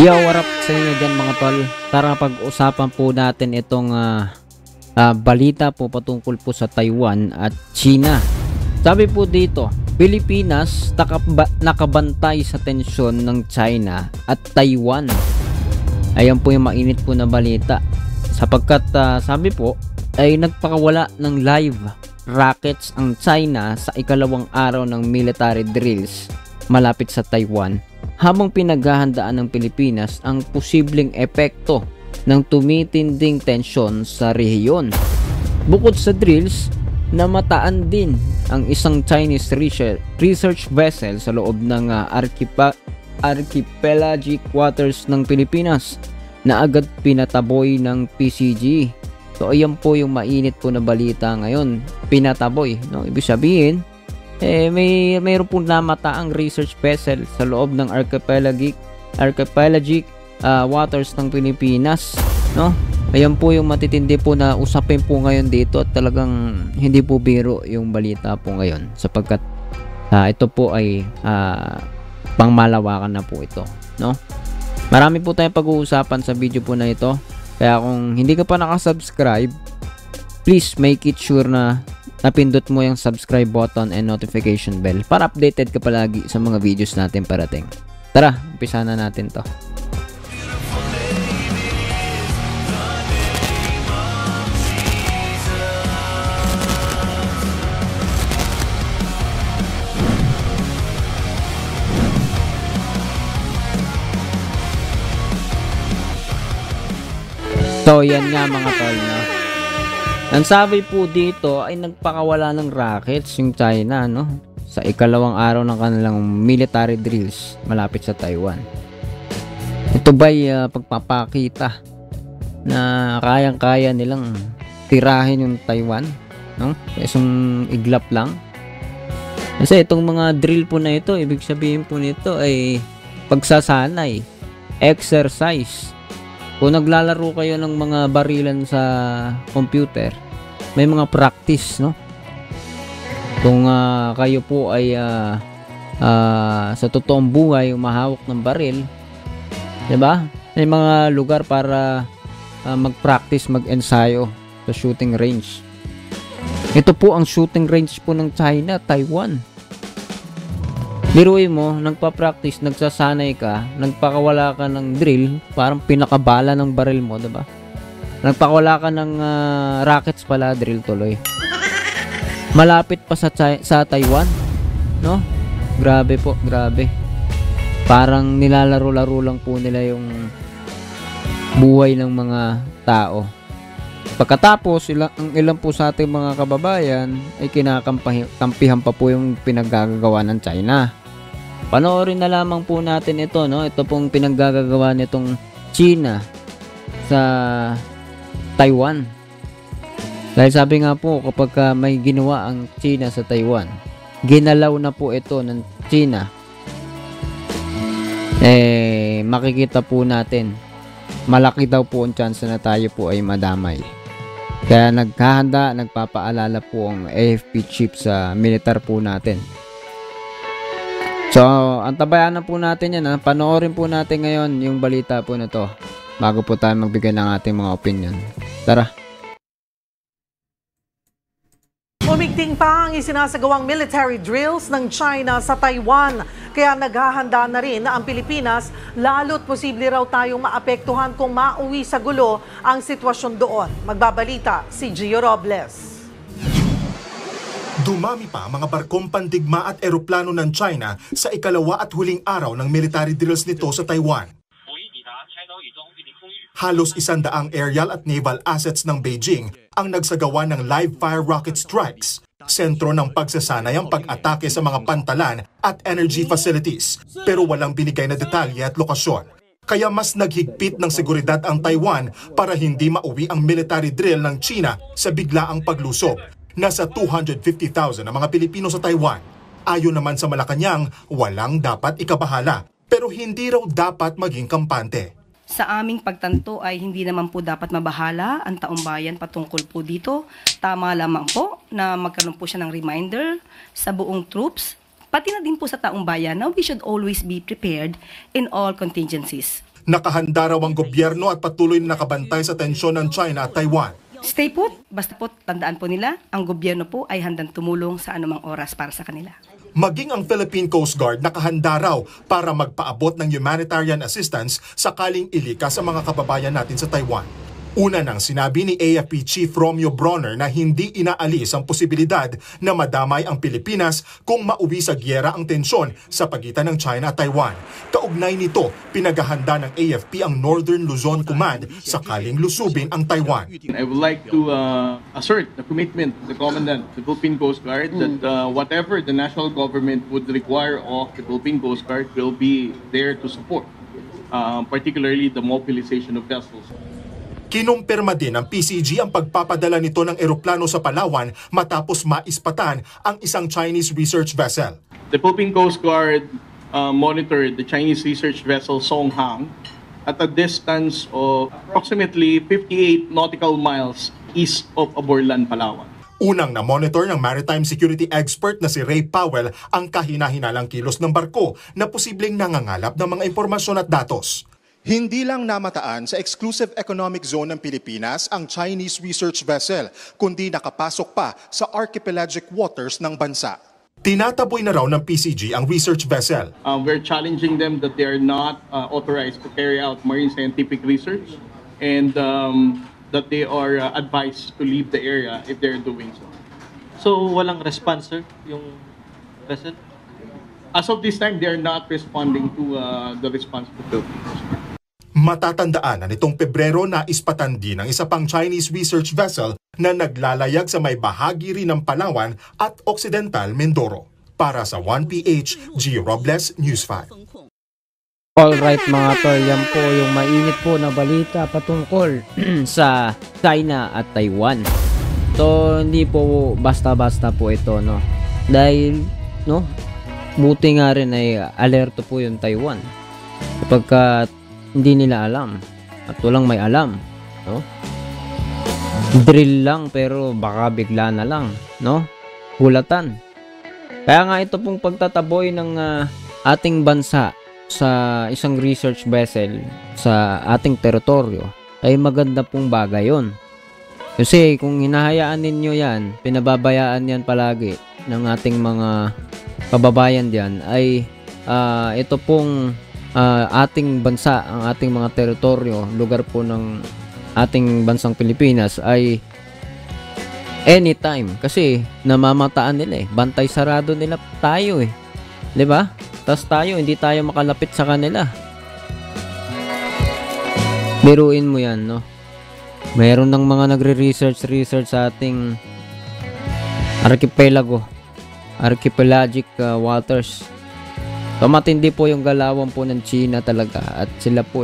Yo, what up sa inyo dyan mga tol? Tara pag-usapan po natin itong balita po patungkol po sa Taiwan at China. Sabi po dito, Pilipinas nakabantay sa tensyon ng China at Taiwan. Ayan po yung mainit po na balita. Sapagkat sabi po ay nagpakawala ng live rockets ang China sa ikalawang araw ng military drills malapit sa Taiwan, habang pinaghahandaan ng Pilipinas ang posibleng epekto ng tumitinding tensyon sa rehiyon. Bukod sa drills, namataan din ang isang Chinese research vessel sa loob ng archipelagic waters ng Pilipinas na agad pinataboy ng PCG. So ayan po yung mainit po na balita ngayon, pinataboy, no? Ibig sabihin mayroon pong namataang research vessel sa loob ng archipelagic waters ng Pilipinas, no? Ayan po yung matitindi po na usapin po ngayon dito, at talagang hindi po biro yung balita po ngayon, sapagkat ito po ay pangmalawakan na po ito, no? Marami po tayong pag-uusapan sa video po na ito, kaya kung hindi ka pa nakasubscribe, please make it sure na napindot mo yung subscribe button and notification bell para updated ka palagi sa mga videos natin parating. Tara, umpisa na natin to. So yan nga mga tol, no? Ang sabi po dito ay nagpakawala ng rockets yung China, no? Sa ikalawang araw ng kanilang military drills malapit sa Taiwan. Ito ba'y pagpapakita na kayang-kaya nilang tirahin yung Taiwan, no? Isang iglap lang. Kasi itong mga drill po na ito, ibig sabihin po nito ay pagsasanay, exercise. Kung naglalaro kayo ng mga barilan sa computer, may mga practice, no? Kung kayo po ay sa totoong buhay umahawak ng baril, 'di ba? May mga lugar para mag-practice, mag-ensayo sa shooting range. Ito po ang shooting range po ng China, Taiwan. Biruin mo, nagpa-practice, nagsasanay ka, nagpakawala ka ng drill, parang pinakabala ng baril mo, diba? Nagpakawala ka ng rockets pala, drill tuloy. Malapit pa sa Taiwan, no? Grabe po, grabe. Parang nilalaro-laro lang po nila yung buhay ng mga tao. Pagkatapos, ilang po sa ating mga kababayan ay kinakampihan pa po yung pinaggagawa ng China. Panoorin na lamang po natin ito, no? Ito pong pinaggagawa nitong China sa Taiwan. Dahil sabi nga po, kapag may ginawa ang China sa Taiwan, ginalaw na po ito ng China, makikita po natin, malaki daw po ang chance na tayo po ay madamay. Kaya naghahanda, nagpapaalala po ang AFP chief sa militar po natin. So, antabayan na po natin yan. Panoorin po natin ngayon yung balita po na to bago po tayo magbigay ng ating mga opinion. Tara! Umigting pa ang isinasagawang military drills ng China sa Taiwan. Kaya naghahanda na rin ang Pilipinas, lalo't posible raw tayong maapektuhan kung mauwi sa gulo ang sitwasyon doon. Magbabalita si Gio Robles. Dumami pa ang mga barkong pandigma at eroplano ng China sa ikalawa at huling araw ng military drills nito sa Taiwan. Halos 100 aerial at naval assets ng Beijing ang nagsagawa ng live fire rocket strikes. Sentro ng pagsasanay ang pag-atake sa mga pantalan at energy facilities, pero walang binigay na detalye at lokasyon. Kaya mas naghigpit ng seguridad ang Taiwan para hindi mauwi ang military drill ng China sa biglaang paglusob. Nasa 250,000 ang mga Pilipino sa Taiwan. Ayon naman sa Malacanang, walang dapat ikabahala, pero hindi raw dapat maging kampante. Sa aming pagtanto ay hindi naman po dapat mabahala ang taong bayan patungkol po dito. Tama lamang po na magkaroon po siya ng reminder sa buong troops, pati na din po sa taong bayan na we should always be prepared in all contingencies. Nakahanda raw ang gobyerno at patuloy na nakabantay sa tensyon ng China at Taiwan. Stay put, basta po tandaan po nila, ang gobyerno po ay handang tumulong sa anumang oras para sa kanila. Maging ang Philippine Coast Guard nakahanda raw para magpaabot ng humanitarian assistance sakaling ilikas sa mga kababayan natin sa Taiwan. Una nang sinabi ni AFP Chief Romeo Bronner na hindi inaalis ang posibilidad na madamay ang Pilipinas kung mauwi sa giyera ang tensyon sa pagitan ng China at Taiwan. Kaugnay nito, pinaghahanda ng AFP ang Northern Luzon Command sakaling lusubin ang Taiwan. I would like to assert the commitment of the Commandant of the Philippine Coast Guard that whatever the national government would require of the Philippine Coast Guard will be there to support, particularly the mobilization of vessels. Kinumpirma din ng PCG ang pagpapadala nito ng eroplano sa Palawan matapos maispatan ang isang Chinese research vessel. The Philippine Coast Guard monitored the Chinese research vessel Songhang at a distance of approximately 58 nautical miles east of Aborlan, Palawan. Unang na-monitor ng maritime security expert na si Ray Powell ang kahina-hinalang kilos ng barko na posibleng nangangalap ng mga impormasyon at datos. Hindi lang namataan sa exclusive economic zone ng Pilipinas ang Chinese research vessel, kundi nakapasok pa sa archipelagic waters ng bansa. Tinataboy na raw ng PCG ang research vessel. We're challenging them that they are not authorized to carry out marine scientific research and that they are advised to leave the area if they're doing so. So walang response, sir, yung vessel? As of this time, they are not responding to the response to Philippines. Matatandaan na nitong Pebrero na ispatan din ang isa pang Chinese research vessel na naglalayag sa may bahagi rin ng Palawan at Occidental Mindoro. Para sa 1PH, G. Robles, News 5. Alright mga tol, yan po yung mainit po na balita patungkol sa China at Taiwan. So hindi po basta-basta po ito, no. Dahil no, buti nga rin ay alerto po yung Taiwan. Kapag hindi nila alam at walang may alam, no? Drill lang pero baka bigla na lang, no? Hulatan. Kaya nga ito pong pagtataboy ng ating bansa sa isang research vessel sa ating teritoryo ay maganda pong bagay yon. Kasi kung hinahayaan ninyo yan, pinababayaan yan palagi ng ating mga kababayan diyan ay ito pong ating bansa, ang ating mga teritoryo, lugar po ng ating bansang Pilipinas ay anytime kasi namamataan nila bantay sarado nila tayo 'di ba? Tas tayo hindi tayo makalapit sa kanila. Biruin mo 'yan, no? Mayroon ng mga nagre-research sa ating archipelagic waters. So, matindi po yung galawan po ng China talaga at sila po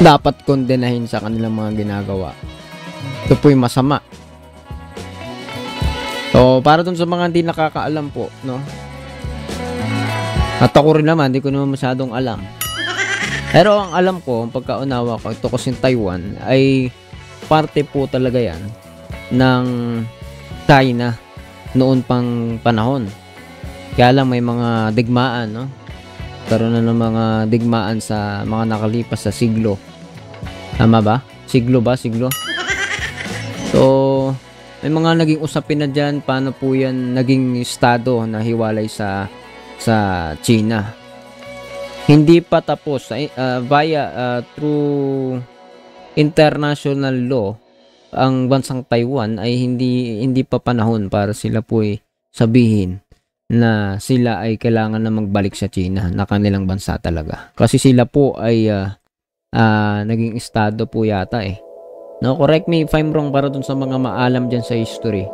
dapat kondenahin sa kanilang mga ginagawa. Ito po yung masama. So, para dun sa mga hindi nakakaalam po, no? At ako rin naman, hindi ko naman masyadong alam. Pero ang alam ko, ang pagkaunawa ko, ito kasing Taiwan, ay parte po talaga yan ng China noon pang panahon. Kaya lang may mga digmaan, no? Karoon na ng mga digmaan sa mga nakalipas sa siglo. Tama ba? Siglo ba? Siglo? So, may mga naging usapin na dyan. Paano po yan naging estado na hiwalay sa China? Hindi pa tapos. Through international law, ang bansang Taiwan ay hindi pa panahon para sila po sabihin na sila ay kailangan na magbalik sa China na kanilang bansa talaga. Kasi sila po ay naging estado po yata No, correct me if I'm wrong para dun sa mga maalam dyan sa history.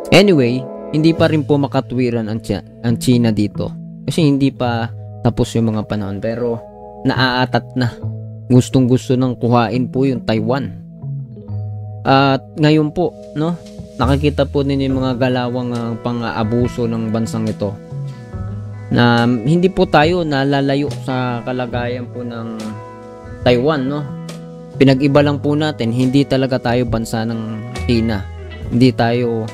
Anyway, hindi pa rin po makatwiran ang China dito. Kasi hindi pa tapos yung mga panahon. Pero naaatat na. Gustong-gusto nang kuhain po yung Taiwan. At ngayon po, no? Nakikita po ninyo yung mga galawang pang-aabuso ng bansang ito na hindi po tayo nalalayo sa kalagayan po ng Taiwan, no? Pinag-iba lang po natin, hindi talaga tayo bansa ng China. Hindi tayo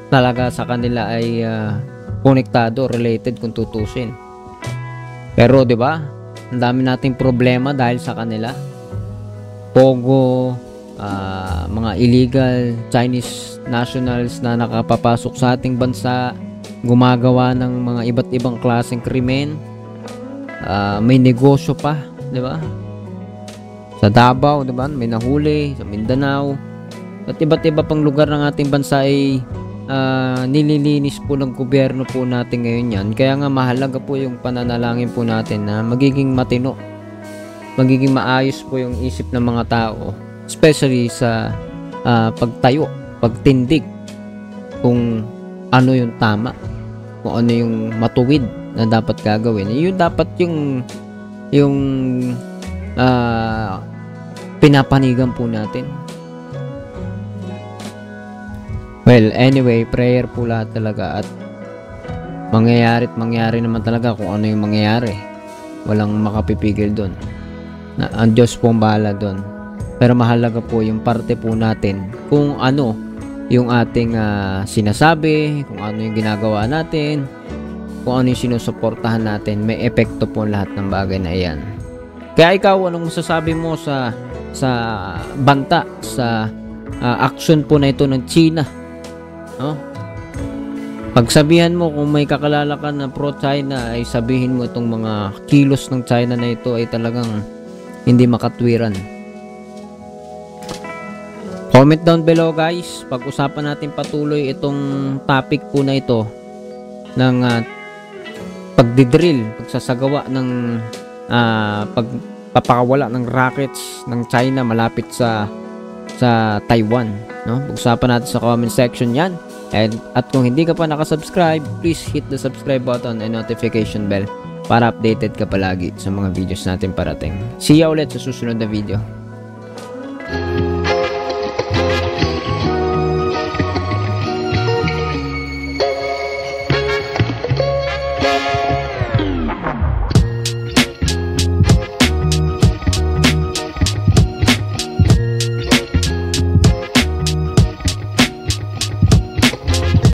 talaga sa kanila ay konektado, related kung tutusin. Pero 'di ba? Ang dami nating problema dahil sa kanila. Pogo, mga illegal Chinese nationals na nakapapasok sa ating bansa, gumagawa ng mga iba't ibang klaseng krimen. May negosyo pa, 'di ba? Sa Davao, 'di ba? May nahuli sa Mindanao. At iba't iba pang lugar ng ating bansa ay nililinis po ng gobyerno po natin ngayon yan. Kaya nga mahalaga po yung pananalangin po natin na magiging matino, magiging maayos po yung isip ng mga tao, especially sa pagtayo, pagtindig kung ano yung tama, kung ano yung matuwid na dapat gagawin. Yun dapat yung pinapanigan po natin. Well, anyway, prayer po lahat talaga, at mangyayari naman talaga kung ano yung mangyayari. Walang makapipigil doon. Ang Diyos po ang bahala doon. Pero mahalaga po yung parte po natin kung ano yung ating sinasabi, kung ano yung ginagawa natin, kung ano yung sinusuportahan natin. May epekto po lahat ng bagay na iyan. Kaya ikaw, anong masasabi mo sa banta, sa action po na ito ng China? No? Pagsabihan mo kung may kakalala ka na pro-China, ay sabihin mo itong mga kilos ng China na ito ay talagang hindi makatwiran. Comment down below guys. Pag-usapan natin patuloy itong topic po na ito ng pagdidrill, pagsasagawa ng pagpapakawala ng rockets ng China malapit sa Taiwan, no? Pag-usapan natin sa comment section 'yan. At kung hindi ka pa nakasubscribe, please hit the subscribe button and notification bell para updated ka palagi sa mga videos natin parating. See ya ulit sa susunod na video.